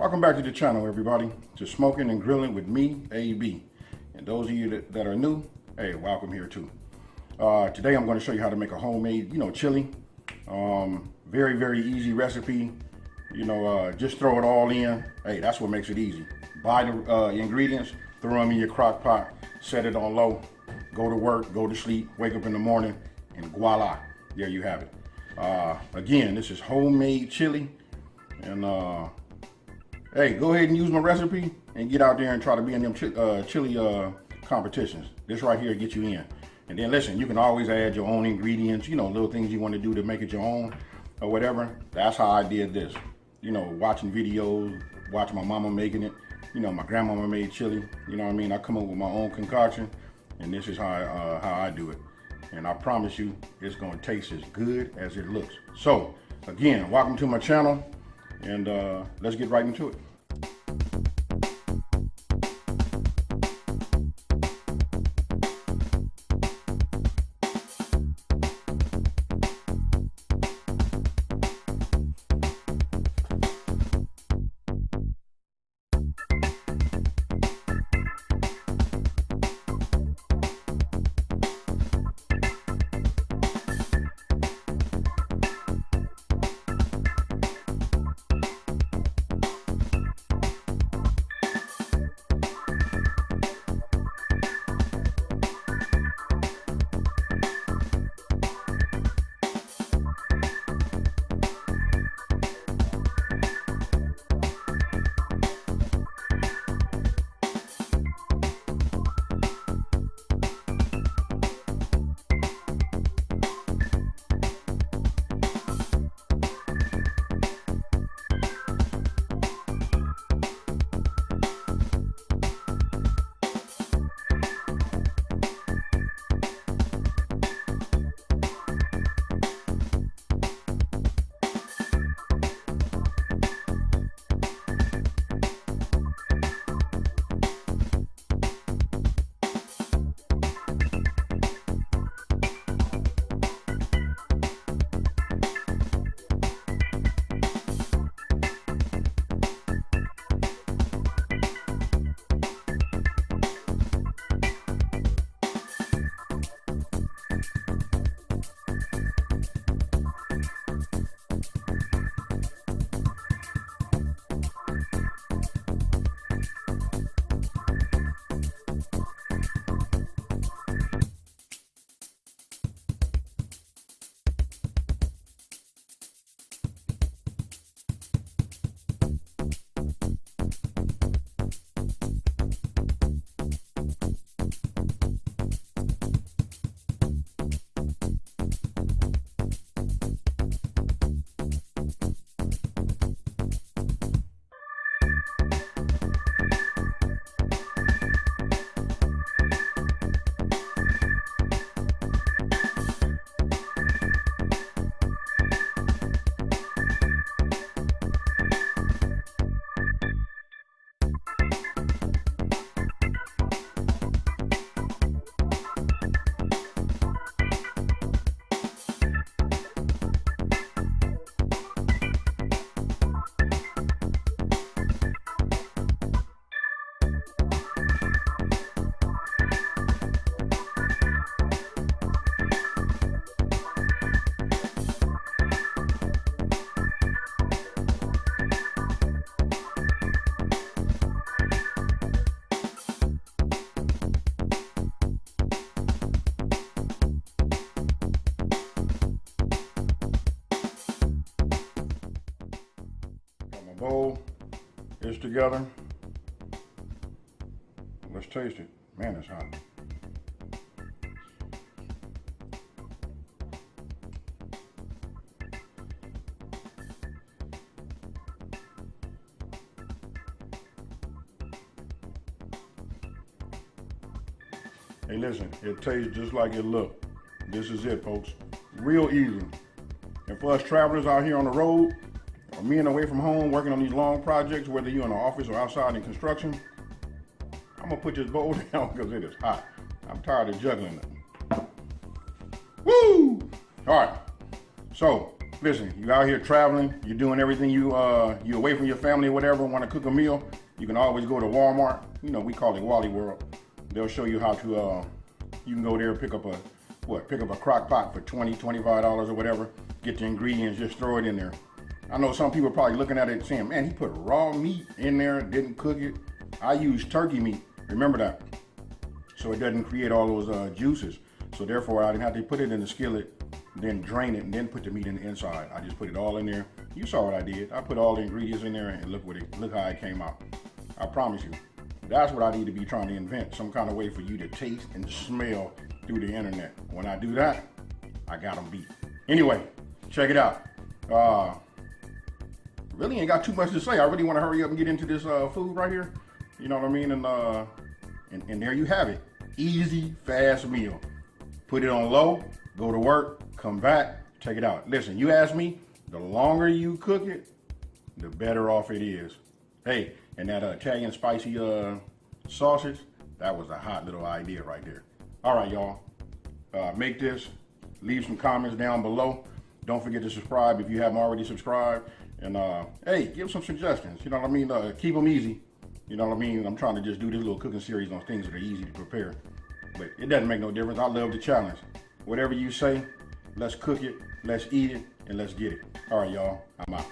Welcome back to the channel, everybody, to Smoking and Grilling with me, AB. And those of you that are new, hey, welcome here too. Today I'm going to show you how to make a homemade, chili. Very, very easy recipe. Just throw it all in. Hey, that's what makes it easy. Buy the ingredients, throw them in your crock pot, set it on low, go to work, go to sleep, wake up in the morning, and voila, there you have it. Again, this is homemade chili. And hey, go ahead and use my recipe and get out there and try to be in them chili competitions. This right here gets you in. And then listen, you can always add your own ingredients, little things you want to do to make it your own or whatever. That's how I did this. Watching videos, watching my mama making it. My grandmama made chili. I come up with my own concoction, and this is how I do it. And I promise you, it's gonna taste as good as it looks. So again, welcome to my channel. And let's get right into it. Bowl is together. Let's taste it. Man, it's hot. Hey, listen, it tastes just like it looked. This is it, folks. Real easy. And for us travelers out here on the road, or being away from home, working on these long projects, whether you're in the office or outside in construction, I'm gonna put this bowl down because it is hot. I'm tired of juggling it. Woo! All right, so Listen, you out here traveling, you're doing everything, you're away from your family or whatever, want to cook a meal, you can always go to Walmart. You know, we call it Wally World. They'll show you how to, you can go there and pick up a crock pot for $20, $25 or whatever, get the ingredients, just throw it in there. I know some people are probably looking at it saying, man, he put raw meat in there, didn't cook it. I use turkey meat, remember that. So it doesn't create all those juices. So therefore I didn't have to put it in the skillet, then drain it, and then put the meat in the inside. I just put it all in there. You saw what I did. I put all the ingredients in there and look how it came out. I promise you, that's what I need to be trying to invent, some kind of way for you to taste and smell through the internet. When I do that, I got them beat. Anyway, check it out. Really ain't got too much to say. I really want to hurry up and get into this food right here. You know what I mean? And there you have it. Easy, fast meal. Put it on low, go to work, come back, check it out. Listen, you ask me, the longer you cook it, the better off it is. Hey, and that Italian spicy sausage, that was a hot little idea right there. All right, y'all. Make this. Leave some comments down below. Don't forget to subscribe if you haven't already subscribed. And hey, give some suggestions. You know what I mean? Keep them easy. You know what I mean? I'm trying to just do this little cooking series on things that are easy to prepare. But it doesn't make no difference. I love the challenge. Whatever you say, let's cook it, let's eat it, and let's get it. All right, y'all. I'm out.